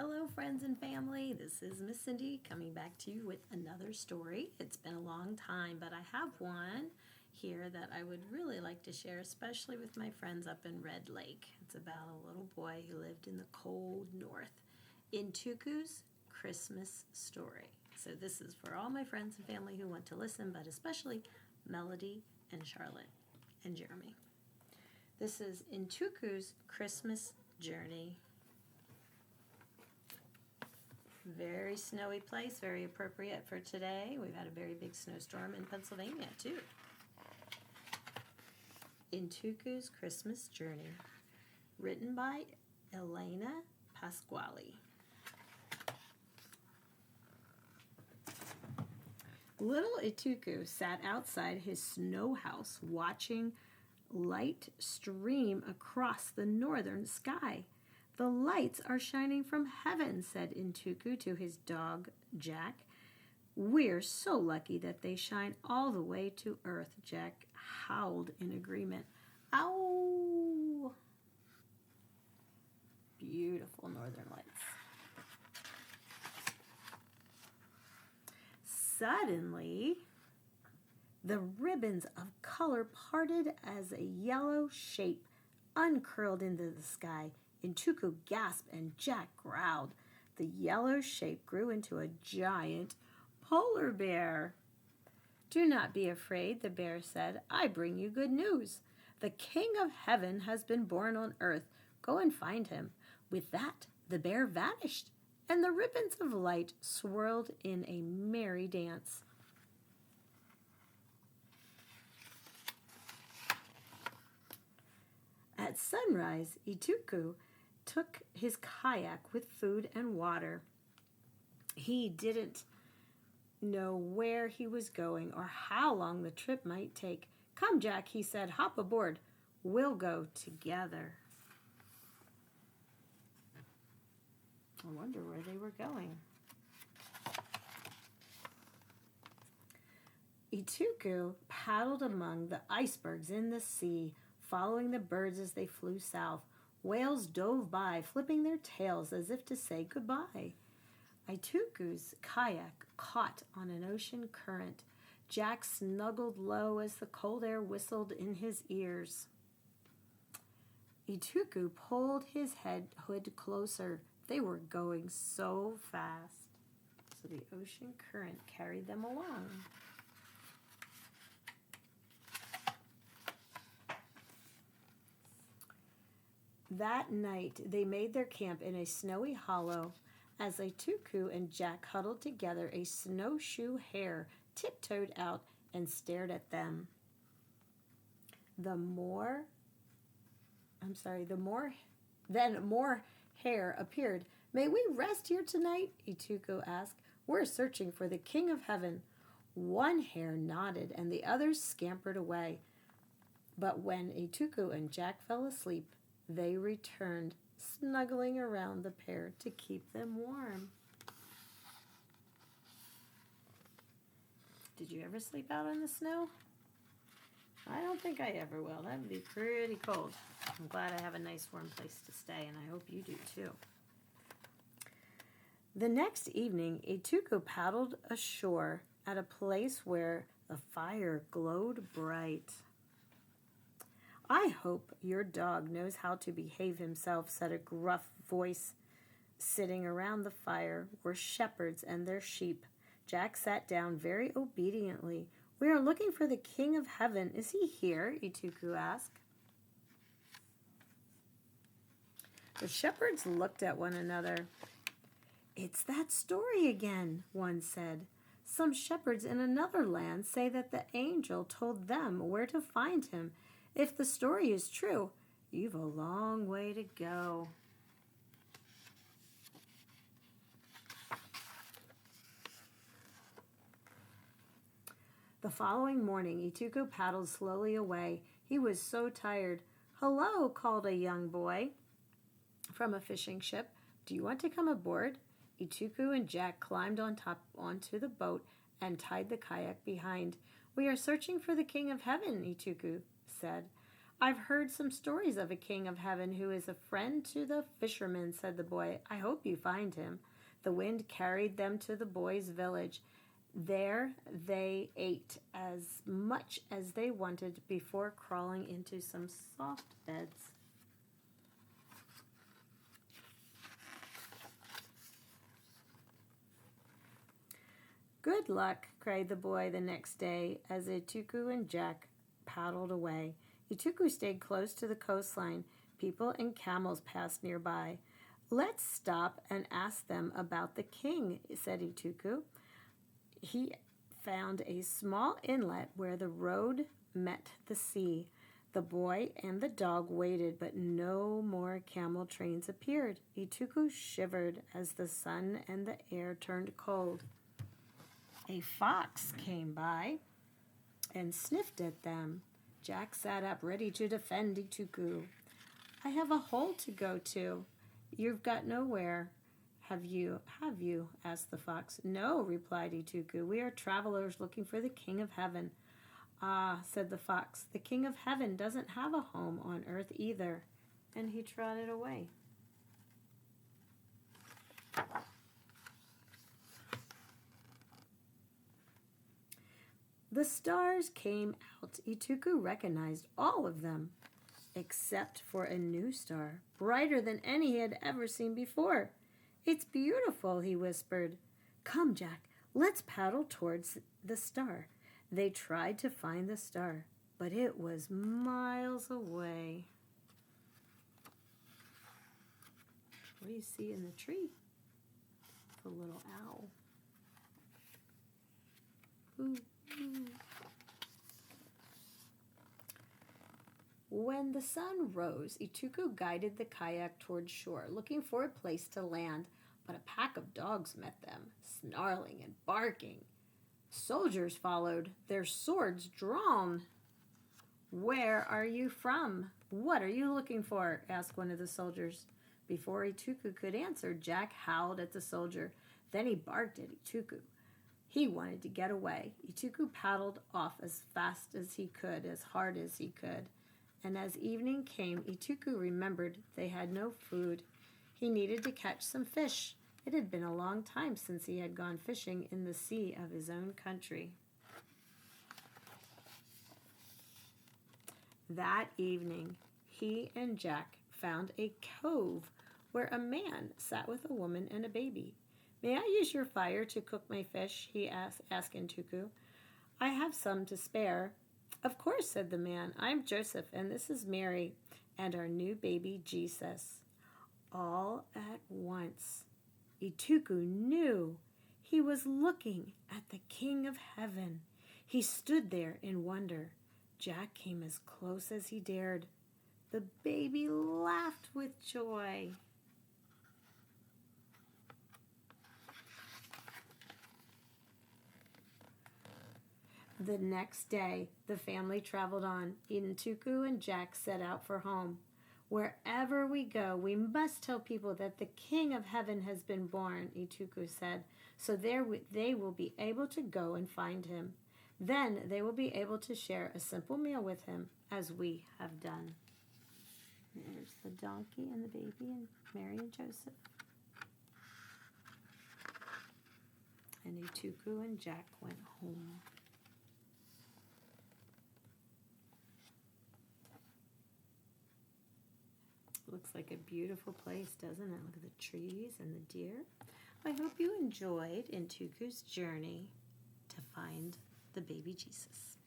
Hello, friends and family. This is Miss Cindy coming back to you with another story. It's been a long time, but I have one here that I would really like to share, especially with my friends up in Red Lake. It's about a little boy who lived in the cold north. Ituku's Christmas story. So this is for all my friends and family who want to listen, but especially Melody and Charlotte and Jeremy. This is Ituku's Christmas journey. Very snowy place, very appropriate for today. We've had a very big snowstorm in Pennsylvania, too. Ituku's Christmas Journey, written by Elena Pasquale. Little Ituku sat outside his snow house watching light stream across the northern sky. "The lights are shining from heaven," said Ituku to his dog, Jack. "We're so lucky that they shine all the way to Earth," Jack howled in agreement. Ow! Beautiful northern lights. Suddenly, the ribbons of color parted as a yellow shape uncurled into the sky. Ituku gasped and Jack growled. The yellow shape grew into a giant polar bear. "Do not be afraid," the bear said. "I bring you good news. The King of Heaven has been born on earth. Go and find him." With that, the bear vanished, and the ribbons of light swirled in a merry dance. At sunrise, Ituku took his kayak with food and water. He didn't know where he was going or how long the trip might take. "Come, Jack," he said, "hop aboard. We'll go together." I wonder where they were going. Ituku paddled among the icebergs in the sea, following the birds as they flew south. Whales dove by, flipping their tails as if to say goodbye. Ituku's kayak caught on an ocean current. Jack snuggled low as the cold air whistled in his ears. Ituku pulled his hood closer. They were going so fast, so the ocean current carried them along. That night, they made their camp in a snowy hollow. As Ituku and Jack huddled together, a snowshoe hare tiptoed out and stared at them. Then more hare appeared. "May we rest here tonight?" Ituku asked. "We're searching for the King of Heaven." One hare nodded, and the others scampered away. But when Ituku and Jack fell asleep, they returned, snuggling around the pair to keep them warm. Did you ever sleep out in the snow? I don't think I ever will. That would be pretty cold. I'm glad I have a nice warm place to stay, and I hope you do too. The next evening, Ituku paddled ashore at a place where the fire glowed bright. "I hope your dog knows how to behave himself," said a gruff voice. Sitting around the fire were shepherds and their sheep. Jack sat down very obediently. "We are looking for the King of Heaven. Is he here?" Ituku asked. The shepherds looked at one another. "It's that story again," one said. "Some shepherds in another land say that the angel told them where to find him. If the story is true, you've a long way to go." The following morning, Ituku paddled slowly away. He was so tired. "Hello," called a young boy from a fishing ship. "Do you want to come aboard?" Ituku and Jack climbed onto the boat and tied the kayak behind. "We are searching for the King of Heaven," Ituku said. I've heard some stories of a king of heaven who is a friend to the fishermen, said the boy. I hope you find him. The wind carried them to the boy's village. There they ate as much as they wanted before crawling into some soft beds. Good luck, cried the boy the next day as Ituku and Jack paddled away. Ituku stayed close to the coastline. People and camels passed nearby. Let's stop and ask them about the king, said Ituku. He found a small inlet where the road met the sea. The boy and the dog waited, but no more camel trains appeared. Ituku shivered as the sun and the air turned cold. A fox came by and sniffed at them. Jack sat up, ready to defend Ituku. I have a hole to go to. You've got nowhere. Have you? Asked the fox. No, replied Ituku. We are travelers looking for the King of Heaven. Ah, said the fox, the King of Heaven doesn't have a home on earth either. And he trotted away. The stars came out. Ituku recognized all of them, except for a new star, brighter than any he had ever seen before. It's beautiful, he whispered. Come, Jack, let's paddle towards the star. They tried to find the star, but it was miles away. What do you see in the tree? It's a little owl. Ooh. When the sun rose, Ituku guided the kayak toward shore, looking for a place to land, but a pack of dogs met them, snarling and barking. Soldiers followed, their swords drawn. Where are you from? What are you looking for? Asked one of the soldiers. Before Ituku could answer, Jack howled at the soldier. Then he barked at Ituku. He wanted to get away. Ituku paddled off as fast as he could, as hard as he could. And as evening came, Ituku remembered they had no food. He needed to catch some fish. It had been a long time since he had gone fishing in the sea of his own country. That evening, he and Jack found a cove where a man sat with a woman and a baby. May I use your fire to cook my fish? He asked Ituku. I have some to spare. Of course, said the man. I'm Joseph, and this is Mary, and our new baby, Jesus. All at once, Ituku knew he was looking at the King of Heaven. He stood there in wonder. Jack came as close as he dared. The baby laughed with joy. The next day, the family traveled on. Ituku and Jack set out for home. Wherever we go, we must tell people that the King of Heaven has been born, Ituku said, so they will be able to go and find him. Then they will be able to share a simple meal with him, as we have done. There's the donkey and the baby and Mary and Joseph. And Ituku and Jack went home. Looks like a beautiful place, doesn't it? Look at the trees and the deer. I hope you enjoyed Ituku's journey to find the baby Jesus.